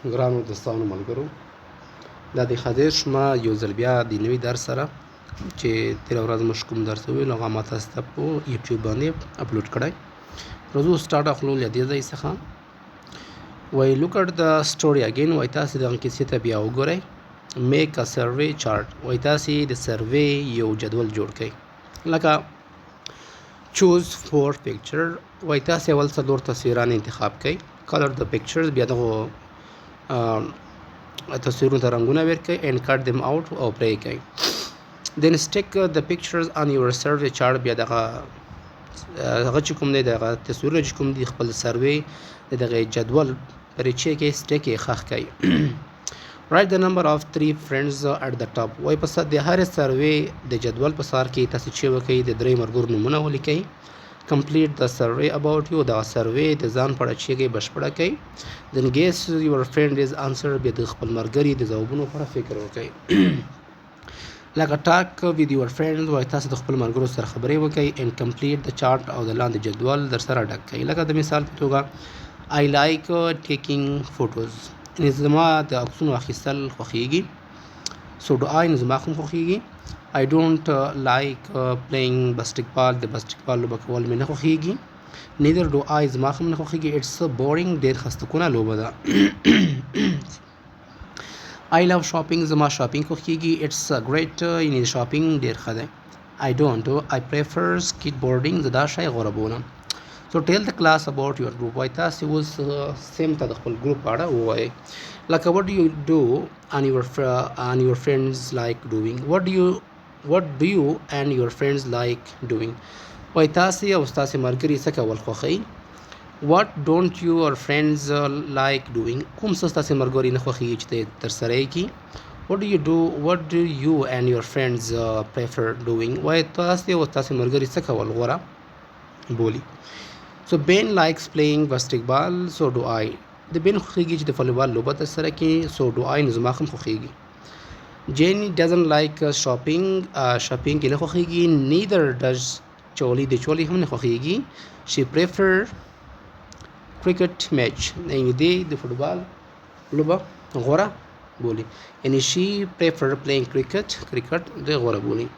ګرانو دوستانو ملګرو دا د خدای شما یو ځل بیا د نوي درس سره چې تېره ورځ موږ کوم درس وویل هغه ما تاسو ته په یوټیوب باندې اپلوډ کړی. راځو سټارټ اخلو له دې ځای څخه. وایي لوک اټ د سټوري اګین، وایي تاسې دغه کیسې ته بیا وګورئ. میک ا سروې چارټ، وایي تاسې د سروې یو جدول جوړ کړئ. لکه چوز فور پکچر، وایي تاسې اول څلور تصویران انتخاب کړئ. کلر د پکچرز، بیا دغه تصویرونو ته رنګونه ورکړئ and cut them out او پرې کړئ. then stick the pictures on your survey chart، بیا دغه چې کوم دی دغه تصویرونه چې کوم دي خپل سروې دغه جدول پرې چې کې سټیک یې ښخ کړئ. write the number of 3 friends at the top، وایي په د هر سروې د جدول په سر کې تاسو چې وکړئ د درې ملګرو نومونه ولیکئ. complete the survey about you، دا سروې د ځان په اړه چې کې بشپړه کړئ. then guess your friend is answer، بیا د خپل ملګري د ځوابونو په اړه فکر وکړئ. لکه talk with your friends، وایي تاسو د خپل ملګرو سره خبرې وکړئ and complete the chart او د لاندې جدول در سره ډک کړئ. لکه د مثال په توګه I like taking photos، یعنې زما د عکسونو اخیستل خوښیږي. so do I، نو زما هم خوښیږي. I don't like playing basketball، د باسکټبال لوبه کول مې نه خوښیږي. neither do I، زما هم نه خوښیږي. it's boring، ډېر خسته‌کونه لوبه ده. I love shopping، زما شاپینګ خوښیږي. it's great، یعنې شاپینګ ډېر ښه دی. I don't، I prefer skateboarding، زه دا شی غوره بولم. so tell the class about your group، وایي تاسې اوس سیم ته د خپل ګروپ په اړه ووایئ. لکه what do you do and your friends like doing، what do you and your friends like doing، وایي تاسې او ستاسې ملګري څه کول خوښئ. what don't your friends like doing، کوم څه ستاسې ملګري نه خوښیږي چې ترسره یې کړي. what do you and your friends prefer doing، وایي تاسې او ستاسې ملګري څه کول غوره بولي. so Ben likes playing basketball، so do I، د بین خوښیږي چې د فوټبال لوبه ترسره کړي. so do I، نو زما هم خوښیږي. Jenny doesn't like shopping، شاپینګ یې نه خوښیږي. neither does چولی، د چولی هم نه خوښیږي. she prefer cricket match، یعنې دی د فوټبال لوبه غوره بولي. یعنې she prefer playing cricket د غوره بولي.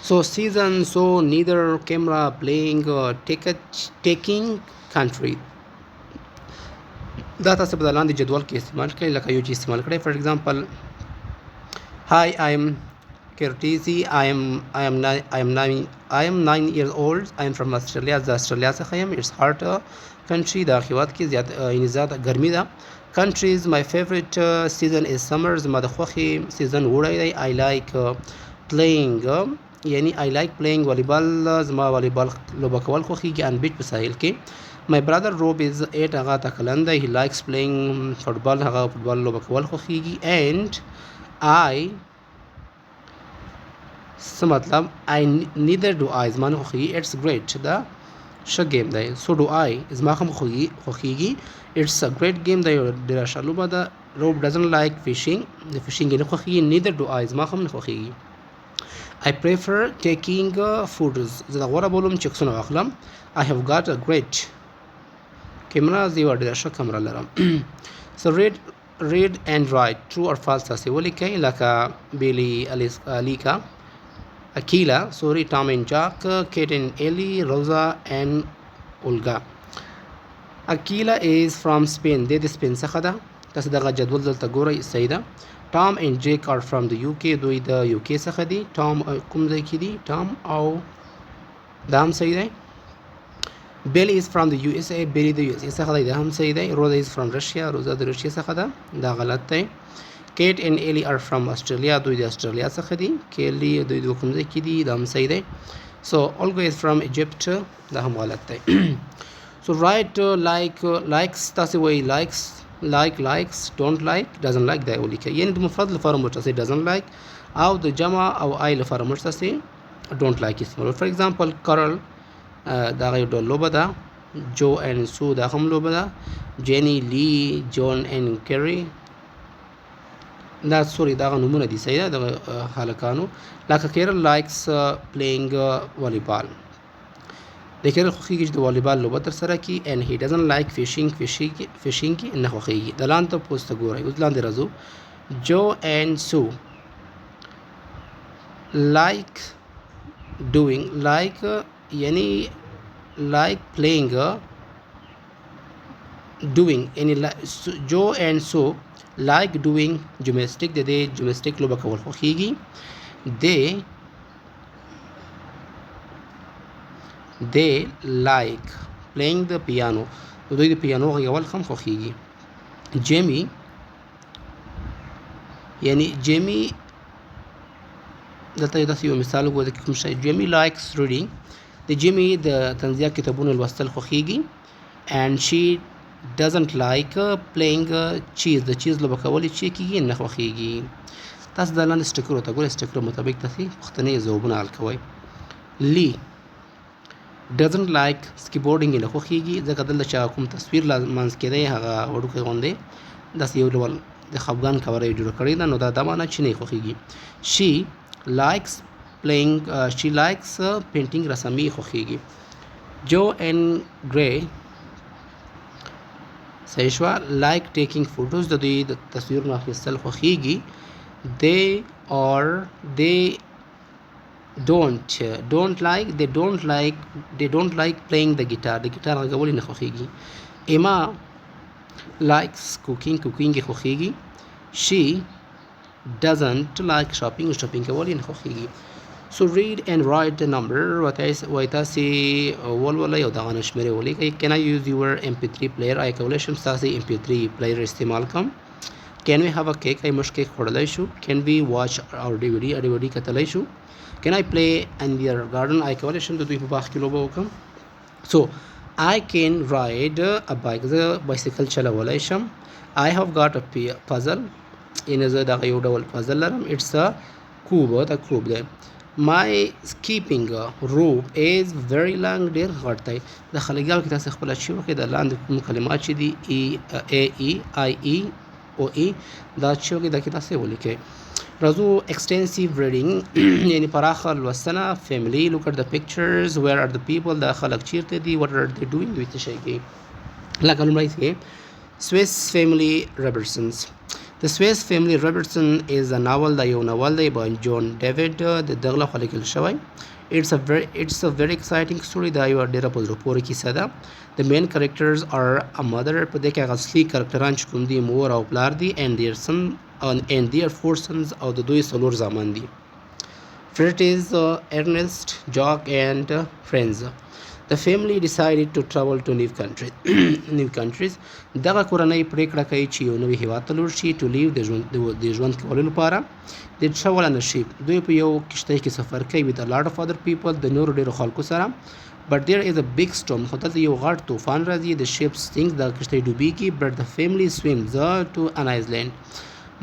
so season، so neither camera playing taking country، دا تاسو په لاندې جدول کې استعمال کړئ. لکه یو چې استعمال کړئ for example hi I am Curtisi، I am 9 years old، I am from Australia، زه استرالیا څخه یم. it's hot country، دا هیواد کې زیاته ګرمي ده. country is my favorite season is summer، زما د خوښې سیزن وړی دی. I like playing، یعنی I like playing والیبال، زما والیبال لوبه کول خوښیږي. on beach، په ساحل کې. my brother Rob is 8، هغه ته کلن دی. he likes playing football، هغه فوټبال لوبه کول خوښیږي. and I، څه مطلب I neither do I، زما نه خوښیږي. it's great، دا ښه ګیم دی. so do I، زما هم خوښیږي. it's a great game، دا یو ډېره ښه لوبه ده. Rob doesn't like fishing، د فشینګ یې نه خوښیږي. neither do I، زما هم نه خوښیږي. I prefer taking photos، زه دا غوره بولم چې عکسونه واخلم. I have got a great کیمرا، زه یوه ډېره ښه کیمرا لرم. so read and write true or false تاسې ولیکئ. لکه بیلی، الیکا، Akila، sorry Tom and Jack، Kate and Ellie، Rosa and Olga. Akila is from Spain، د سپین څخه ده. تاسو دغه جدول دلته ګورئ، صحیح ده. Tom and Jake are from the UK، دوی د UK څخه دي. Tom کوم ځای کې دي؟ Tom او دا هم صحیح دی. Billy is from the USA، Billy د USA څخه دی، دا هم صحیح دی. Rosa is from Russia، روزا د روسیې څخه ده، دا غلط دی. Kate and Ellie are from Australia، دوی د استرالیا څخه دي. Kelly دوی د کوم ځای کې دي، دا هم صحیح دی. so Olga is from Egypt، دا هم غلط دی. so write likes، تاسې وایي likes don't like doesn't like دا ولیکئ. یعنې د مفرد لپاره موږ تاسې doesn't like، او د جمع او I لپاره موږ تاسې don't like استعمالوو. for example Carol، دا یو ډول لوبه ده. جو and Sue، دا هم لوبه ده. Jenny، Lee، John and Kerry، دا سوري دا نومونه دي، صحیح ده د هلکانو. لکه کیرل likes playing volleyball. د کیرل خوښیږي چې د والیبال لوبه ترسره کړي and he doesn't like fishing کې نه خوښیږي. د لاندې پوسټ ګورئ. اوس لاندې راځو. Joe and Sue like doing یعنی like playing doing یعنی Joe and Sue like doing gymnastics د دې جمناستیک لوبه کول خوښیږي. they like playing the piano دوی د پیانو غږول هم خوښیږي. Jamie یعنی جیمی دلته داسې یو مثال وګورئ چې کوم شی. Jamie likes reading د جیمی د طنزیه کتابونو لوستل خوښیږي and she doesn't like playing cheese د چیز لوبه کول چې کېږي نه خوښیږي. تاسو د لاندې سټیکرو ته ګورئ. سټیکرو مطابق تاسې پوښتنې ځوابونه حل کوئ. Lee doesn't like skateboarding نه خوښیږي ځکه دلته چې کوم تصویر منځ کې دی هغه وړوکی غوندې داسې یو ډول د خفګان کوره یې جوړه کړې ده نو دا معنی چې نه یې خوښیږي. she likes painting رسامي خوښیږي. Joe and Gray صحیح شوه like taking photos د دوی د تصویرونو اخیستل خوښیږي. they don't like playing the guitar د ګیټار غږول نه خوښیږي. Emma likes cooking خوښیږي. she doesn't like shopping کول نه خوښیږي. so read and write the number وای تاسې ولولئ او دغه نشمېرې ولیکئ. can I use your mp3 player آیا کولی شم ستاسې mp3 player استعمال کړم. can we have a cake آیا موږ کیک خوړلی شو. can we watch our DVD کتلی شو. can I play in their garden آیا کولی شم د دوی په باغ کې لوبه وکړم. so I can ride a bike زه بایسکل چلولی شم. I have got a puzzle یعنې زه دغه یو ډول پزل لرم. it's a cube دا کروب دی. my skipping rope is very long ډېر غټ دی. د خلګیاو کې تاسې خپله چې وکړئ د لاندې کوم کلمات چې دي AEIEOE دا چې وکړئ دا کې تاسې ولیکئ. راځو extensive reading یعنې پراخه لوستنه. family look at the pictures where are the people دا خلک چیرته دي what are they doing دوی څه شی کوي. لکه لومړی کې Swiss Family Robertsons. The Swiss Family Robertson is a novel دا یو ناول دی by John David د دغه لخوا لیکل شوی. it's a very exciting story دا یو ډېره په زړه پورې کیسه ده. the main characters are a mother په دې کې هغه اصلي کرکټران چې کوم دي مور او پلار دي and their 4 sons او د دوی 4 زامن دي. Fred is Ernest, Jock and friends. The family decided to travel to new countries. دغه کورنۍ پریکړه کوي چې یو نوی هیواد ته لاړ شي to live د ژوند کولو لپاره. They travel on a ship. دوی په یو کشتۍ کې سفر کوي with a lot of other people د نورو ډېرو خلکو سره. but there is a big storm خو دلته یو غټ طوفان راځي. the ship sinks د کشتۍ ډوبیږي but the family swims to an island.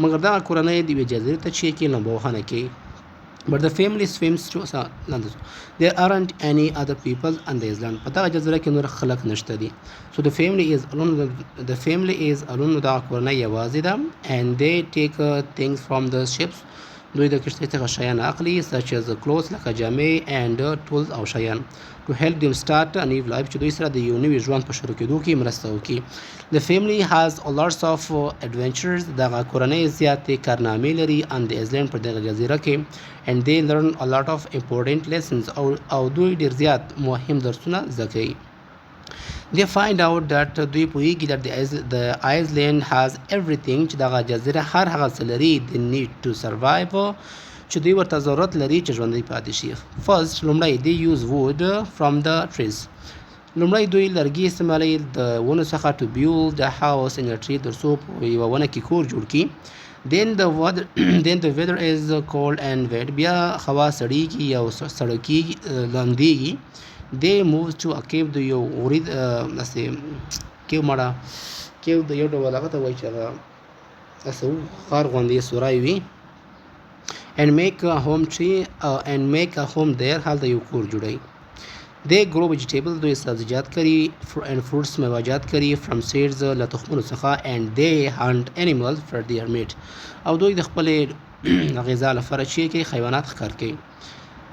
مګر دغه کورنۍ د یوې جزیرې ته چې کې لامبو وهنه کوي. but the family swims to land. there aren't any other people on the island. په دغه جزیره کې نور خلک نشته دي. so the family is alone دا کورنۍ یوازې ده and they take things from the ships دوی د کشتۍ څخه شیان اخلي such as clothes لکه جامې and tools او شیان to help them start a new life چې دوی سره د یو نوي ژوند په شروع کېدو کې مرسته وکړي. the family has a lots of adventures دغه کورنۍ زیاتې کارنامې لري on the island په دغه جزیره کې and they learn a lot of important lessons او دوی ډېر زیات مهم درسونه زده کوي. they find out that دوی پوهیږي that the island has everything چې دغه جزیره هر هغه څه لري they need to survive چې دوی ورته ضرورت لري چې ژوندی پاتې شي. first لومړی they use wood from the trees. لومړی دوی لرګي استعمالوي د ونو څخه to build a house in a tree تر څو په یوه ونه کې کور جوړ کړي. then the weather is cold and wet. بیا هوا سړیږي او سړکیږي لاندیږي. they move to a cave د یو غورید داسې کیو د یو ډول هغه ته وایي چې هغه داسې غار غوندې سوری وي and make a home there هلته یو کور جوړوي. they grow vegetables دوی سبزیجات کري and fruits میوه‌جات کري from seeds له تخمونو څخه and they hunt animals for their meat او دوی د خپلې غذا لپاره چې کوي حیوانات ښکار کوي.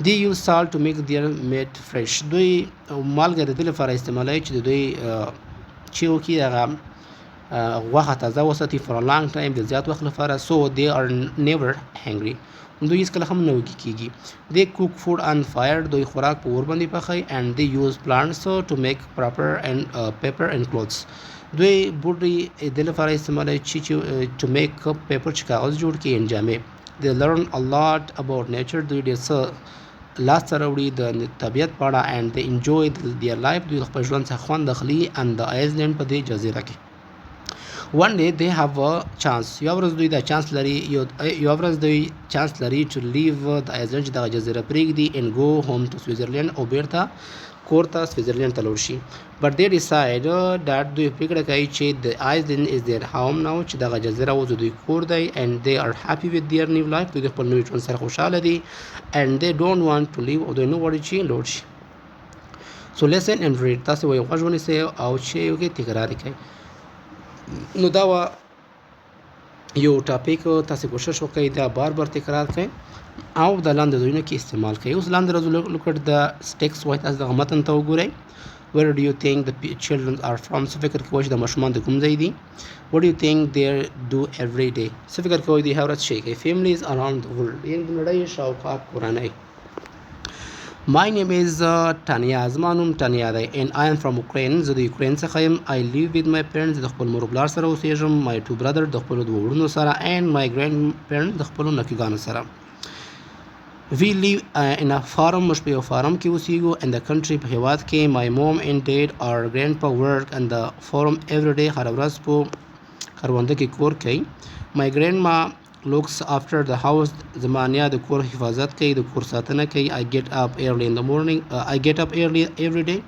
they use salt to make their meat fresh. دوی مالګه د دې لپاره استعمالوي چې د دوی چې وکړي هغه غوښه تازه وساتي for a long time د زیات وخت لپاره. so they are never hungry. دوی هیڅکله هم نه وږي کېږي. they cook food on fire. دوی خوراک په اور باندې پخوي. and they use plants to make paper and clothes. دوی بوټي د لپاره استعمالوي چې to make paper چې کاغذ جوړ کړي and جامې. they learn a lot about nature. دوی ډېر څه لاسته راوړي د طبیعت په اړه and they enjoy their life. دوی خپل ژوند څخه خوند اخلي and the island په دې جزیره کې. one day they have a chance. یو ورځ دوی دا چانس لري یو ورځ دوی چانس لري to leave the island چې دغه جزیره پرېږدي and go home to Switzerland او بیرته کور ته سویزرلینډ ته لاړ شي. but they decide that دوی پرېکړه کوي چې the island is their home now چې دغه جزیره اوس د دوی کور دی and they are happy with their new life. دوی د خپل نوي ژوند سره خوشحاله دي and they don't want to leave او دوی نه غواړي چې لاړ شي. so listen and read. تاسې وایي غوږ ونیسئ او چې یې تکرار یې کوئ. نو دا یو ټاپک تاسې کوشش وکړئ دا بار بار تکرار کړئ او د لاندې ځایونو کې استعمال کړئ. اوس لاندې راځو look at the text وایي تاسې دغه متن ته وګورئ. where do you think the children are from. څه فکر کوئ چې د ماشومان د کوم ځای دي. what do you think they do every day. څه فکر کوئ دوی هره ورځ څه کوي. families around the world. یعنې د نړۍ شاوخوا کورنۍ. my name is Tanya. زما نوم تانیا دی and I am from Ukraine. زه د یوکرین څخه یم. I live with my parents. د خپل مور و پلار سره اوسېږم. my two brothers د خپلو دوه وروڼو سره and my grandparents د خپلو نیکګانو سره. we live in a farm. موږ په یو فارم کې اوسېږو in the country په هېواد کې. my mom and dad or grandpa work in the farm every day. هره ورځ په کرونده کې کور کوي. my grandma looks after the house. زما نیا د کور حفاظت کوي د کور ساتنه کوي. I get up early in the morning. I get up early every day.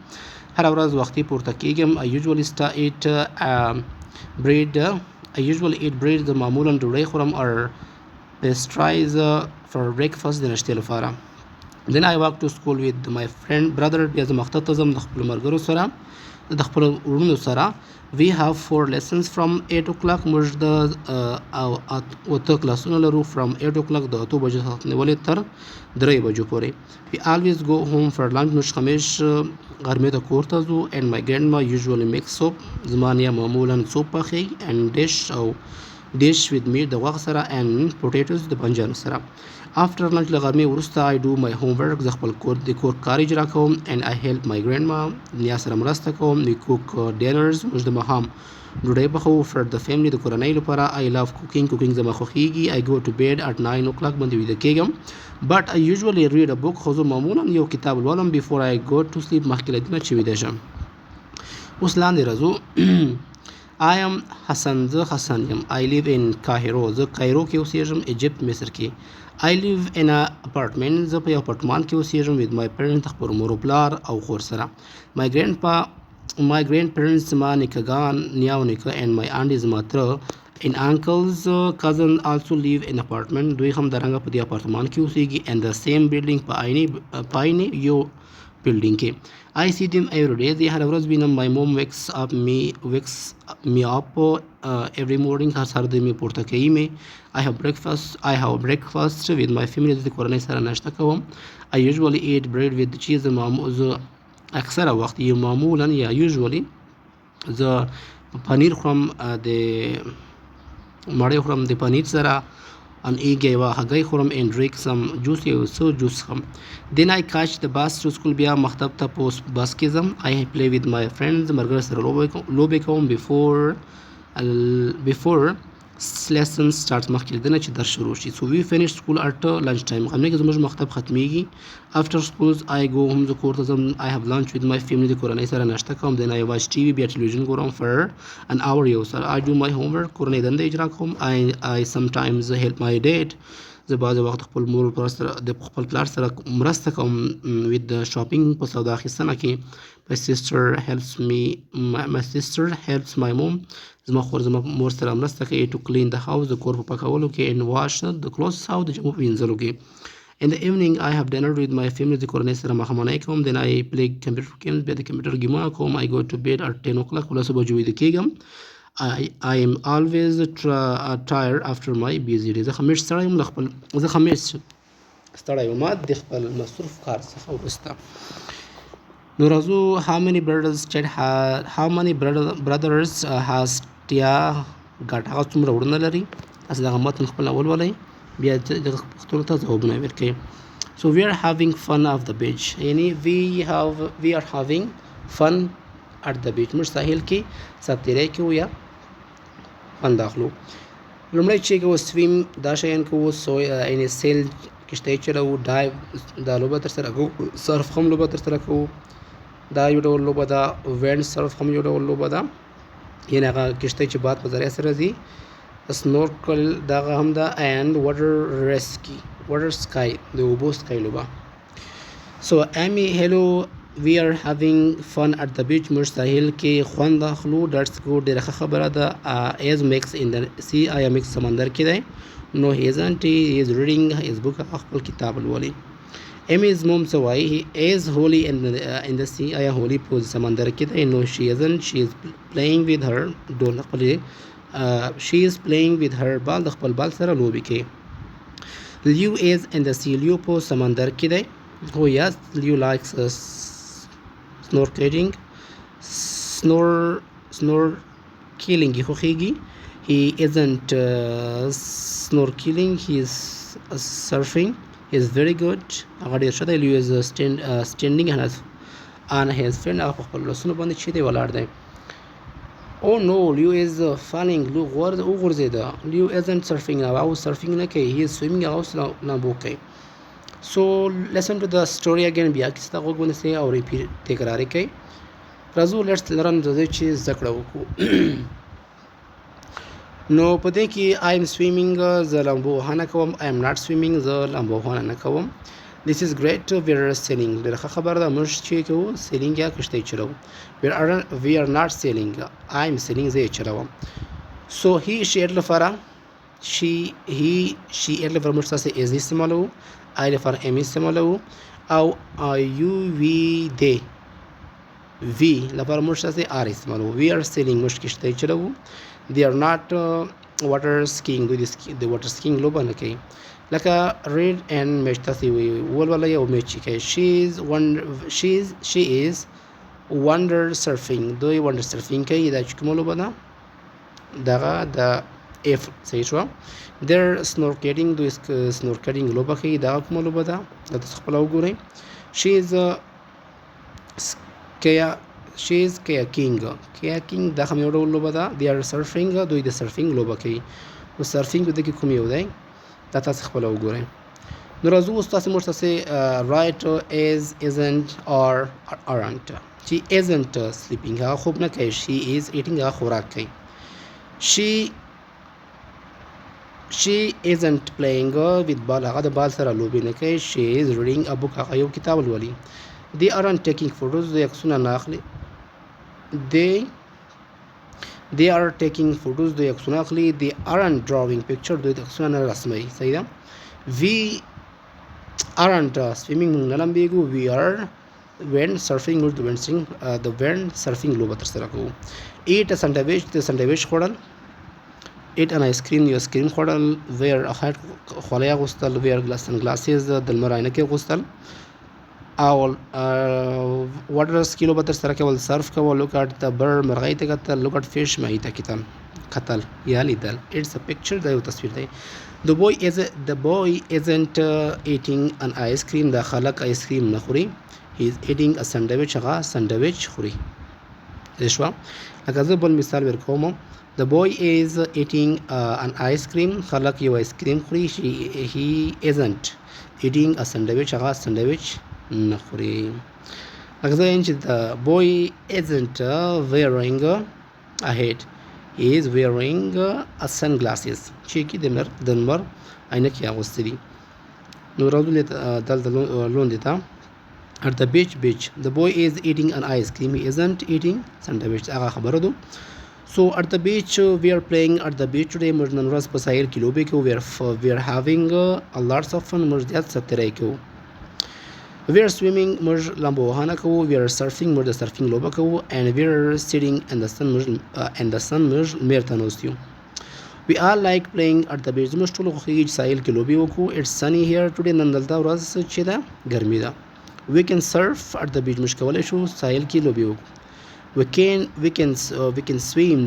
هره ورځ وختي پورته کېږم. I usually eat bread. I usually eat bread. زه معمولا ډوډۍ خورم or pastries for breakfast د ناشتې لپاره. then I walk to school with my friend brother. بیا زه مکتب ته ځم د خپلو ملګرو سره د خپلو وروڼو سره. we have 4 lessons from 8 o'clock. موږ د 8 کلاسونه لرو from 8 o'clock د 8 بجو څخه نیولې تر 3 بجو پورې. we always go home for lunch. موږ همیش غرمې ته کور ته ځو and my grandma usually makes soup. زما نیا معمولا سوپ پخوي and dish with meat د غوښې سره and potatoes د بنجانو سره. after lunch له غرمې وروسته I do my homework. زه خپل کور کار اجرا کوم and I help my grandma. نیا سره مرسته کوم. we cook dinners. موږ د ماښام ډوډۍ پخوو for the family د کورنۍ لپاره. I love cooking. زما خوښیږي. I go to bed at 9 o'clock باندې ویده کېږم. but I usually read a book. خو زه معمولا یو کتاب لولم before I go to sleep مخکې له دې نه چې ویده شم. اوس لاندې راځو. I am حسن. زه حسن یم. I live in Cairo. زه کایرو کې اوسېږم ایجپت مصر کې. I live in a apartment. زه په یو اپارتمان کې اوسېږم with my parents د خپلو مور و پلار او خور سره. my grandparents زما نیکهګان نیا او نیکه and my aunties زما تره and uncles cousins also live in apartment. دوی هم درنګه په دې اپارتمان کې اوسېږي and the same building په عیني یو building کې. I see them every day. زه هر ورځ وینم. my mom wakes me up every morning. هر سهار دوی مې پورته کوي مې. I have breakfast with my family. زه د کورنۍ سره ناشته کوم. I usually eat bread with cheese. زه اکثره وخت معمولا یا usually زه پنیر خورم د مړۍ خورم د پنیر سره an egg یوه هګۍ خورم and drink some juice. یو څه جوس خورم. then I catch the bus to school. بیا مکتب ته په بس کې ځم. I play with my friends. ملګرو سره لوبې کوم before lesson starts مخکې له دې نه چې درس شروع شي. so we finish school at lunch time. غرمې کې زموږ مکتب ختمیږي. after school I go home. زه کور ته ځم. I have lunch with my family. د کورنۍ سره ناشته کوم. then I watch TV. بیا ټلویزیون ګورم for an hour یو ساعت. I do my homework. کورنۍ دنده اجرا کوم. I sometimes help my dad. زه بعضې وخت خپل مور د خپل پلار سره مرسته کوم with the shopping په سودا اخیستنه کې. my sister helps my mom. زما خور زما مور سره مرسته کوي to clean the house. د کور په پاکولو کې and wash the clothes او د جامو په وینځلو کې. in the evening I have dinner with my family. د کورنۍ سره ماښامنۍ کوم. then I play computer games. بیا د کمپیوټر ګیمونه کوم. I go to bed at 10 o'clock. 10 بجو ویده کېږم. I am always tired after my busy day. زه همیش ستړی یم د خپل مصروف کار څخه وروسته. نو راځو how many brothers has ټیا ګټ هغه څومره وروڼه لري. تاسې دغه متن خپل ولولئ بیا دغه پوښتنو ته ځوابونه ورکړئ. So we are having fun of the beach. یعنی we are having fun at the beach. موږ ساحل کې ساتیری کوو یا خوند اخلو. لومړی چې کوو سویم دا شیان کوو، یعنی سیل کشتۍ چلوو، ډایو دا لوبه ترسره کوو، سرف هم لوبه ترسره کوو. دا یو ډول لوبه ده. وینډ سرف هم یو ډول لوبه ده، یعنې هغه کشتۍ چې باد په ذریعه سره ځي. سنورکل دغه هم ده. اینډ واټر سکای د اوبو سکای لوبه. سو امی هیلو وی آر هیوینګ فن ایٹ د بیچ. موږ ساحل کې خوند اخلو. ډیټس ګوډ ډېره ښه خبره ده. ایز میکس ان د سی آیا میکس سمندر کې دی. نو هی ازنټ هی از ریډینګ هیز بک خپل کتاب لولي. امیز موم څه وایي هی از هولی ان د سی آیا هولی په سمندر کې دی. نو شي ازنټ شي از پلیینګ وذ هر ډول خپلې شي از پلیینګ وذ هر بال د خپل بال سره لوبې کوي. لیو از ان د سی لیو په سمندر کې دی. هو یس لیو لایکس snorkeling snorkeling خوښیږي. he isn't snorkeling, he is surfing. he is very good. هغه ډېر ښه دی. لیو is standing on his friend. هغه په خپل لاسونو باندې چې دی ولاړ دی. oh no لیو is falling. لیو وغورځېده. لیو isn't surfing. هغه surfing نه کوي. he is swimming. هغه اوس لامبو کوي. So listen to the story again. بیا کیسه ته غوږ ونیسئ او تکرار یې کړئ. راځو let's learn راځئ چې زده کړه وکړو. نو په دې کې I am swimming زه لامبو وهنه کوم. I am not swimming زه لامبو وهنه نه کوم. This is great. we are sailing. ډېره ښه خبره ده. موږ چې کوو سیلینګ یا کشتۍ چلوو. we are not sailing. I am sailing زه یې چلوم. So he she لپاره she لپاره موږ تاسې از استعمالوو. I لپاره ام استعمالوو. او یو وی دی وی لپاره موږ تاسې آر استعمالوو. we are sailing موږ کشتۍ چلوو. they are not water skiing. دوی د واټر سکینګ لوبه نه کوي. لکه ریډ اینډ میچ تاسې ولولئ او میچ یې کوي. she is wonder surfing. دوی wonder surfing کوي. دا چې کومه لوبه ده دغه د اف صحیح شوه. they're snorkeling. دوی snorkeling لوبه کوي. دغه کومه لوبه ده دا تاسو خپله وګورئ. she is kayaking. دا هم یو ډول لوبه ده. they are surfing. دوی د surfing لوبه کوي. او surfing په دې کې کوم یو دی دا تاسو خپله وګورئ. نو راځو اوس تاسې موږ تاسې right is isn't or aren't. چې isn't sleeping هغه خوب نه کوي. she is eating هغه خوراک کوي. she isn't playing with ball هغه د بال سره لوبې نه کوي. she is reading a book هغه یو کتاب لولي. they aren't taking photos دوی عکسونه نه اخلي. they are taking photos دوی عکسونه اخلي. they aren't drawing picture دوی عکسونه نه رسموي. صحیح ده. we aren't swimming موږ نه لمبېږو. we are wind surfing موږ د wind surfing لوبه ترسره کوو. eat a sandwich د سنډویچ خوړل. eat an ice cream یو آیس کریم خوړل. wear a hat خولۍ اغوستل. wear glasses د لمر عینکې اغوستل. او واټر سکی لوبه ترسره کول. سرف کول. look at the bird مرغۍ ته کتل. look at fish ماهي ته کتل یا لیدل. it's a picture دا یو تصویر دی. the boy isn't eating an ice cream. دا خلک آیس کریم نه خوري. he is eating a sandwich هغه سنډویچ خوري. شوه. لکه زه بل مثال ورکوم. the boy is eating an ice cream. خلک یو آیس کریم خوري. he isn't eating a sandwich هغه سنډویچ نه خوري. لکه زه وایم چې the boy isn't wearing a hat. he is wearing a sunglasses چې کې د لمر عینکې اغوستې دي. نو راځو دلته لوندې ته at the beach. the boy is eating an ice cream. he isn't eating sandwich هغه خبره ده. so at the beach we are playing at the beach today. موږ نن ورځ په ساحل کې لوبې کوو. we are having a lots of fun. موږ زیات ساتیری کوو. we are swimming موږ لامبو وهنه کوو. we are surfing موږ د surfing لوبه کوو. and we are sitting in the sun موږ میر ته ناست یو. We all like playing at the beach. زموږ ټولو خوښېږي چې ساحل کې لوبې وکړو. It's sunny here today. نن دلته ورځ چې ده ګرمي ده. We can surf at the beach. موږ کولی شو ساحل کې لوبې وکړو. We can swim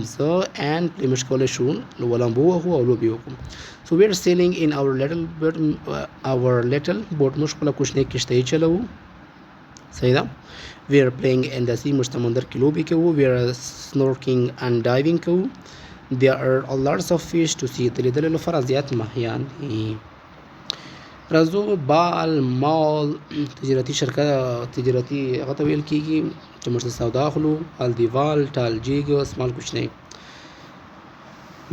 and play. موږ کولی شو ولامبو وهو او لوبې وکړو. So we are sailing in our little boat. موږ خپله کوچنۍ کښتۍ چلوو. صحیح ده. We are playing in the sea. موږ سمندر کې لوبې کوو. We are snorkeling and diving کوو. There are lots of fish to see. د لیدلو لپاره زیات ماهیان دي. راځو بال مال تجارتي شرکت تجارتي هغه ته ویل کېږي چې موږ ته سودا اخلو. ال دیوال ټال جیګ سمال کوچنی.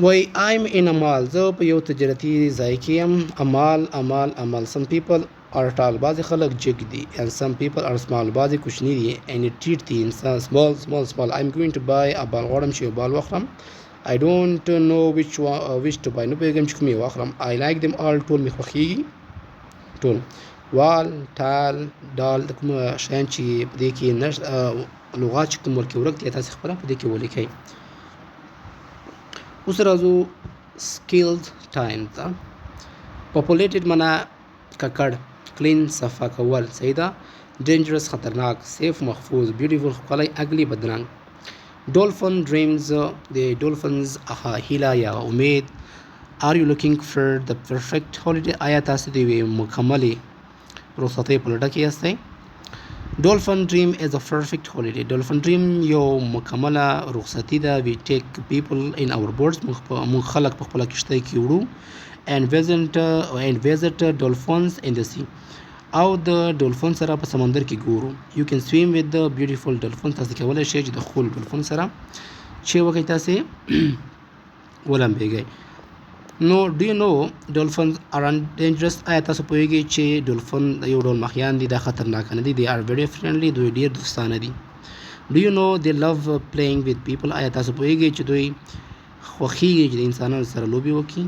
وای I'm in a mall. زه په یو تجارتي ځای کې یم. امال some people are tall. بعضې خلک جګ دي. and some people are small. بعضې کوچني دي. and it treat دي انسان small. I'm going to buy a ball. غواړم چې یو بال واخلم. I don't know which to buy. نو پوهېږم چې کوم یې واخلم. I like them all. ټول مې خوښېږي. ټول وال ټال ډال د کوم شیان چې په دې کې لغات چې کوم ورکې ورک دي تاسې خپله په دې کې ولیکئ. اوس راځو skilled time ته. populated معنا ککړ. clean صفا کول. صحیح ده. dangerous خطرناک. safe محفوظ. beautiful ښکلی. ugly بدرنګ. dolphin dreams د dolphins هیله یا امید. Are you looking for the perfect holiday? آیا تاسو د یوې مکملې رخصتۍ په لټه کې یاستئ؟ Dolphin dream is a perfect holiday. Dolphin dream یو مکمله رخصتي ده. We take people in our boats. موږ خلک په خپله کښتۍ کې وړو. and visit dolphins in the sea. او د ډولفن سره په سمندر کې ګورو. You can swim with the beautiful dolphins. تاسو کولی شئ چې د ښکلو ډولفن سره چې وکئ تاسې ولمبېږئ. نو do you know dolphins aren't dangerous. آیا تاسو پوهېږئ چې ډولفن یو ډول ماهیان دي دا خطرناکه نه دي. they are very friendly. دوی ډېر دوستانه دي. do you know they love playing with people. آیا تاسو پوهېږئ چې دوی خوښېږي چې د انسانانو سره لوبې وکړي.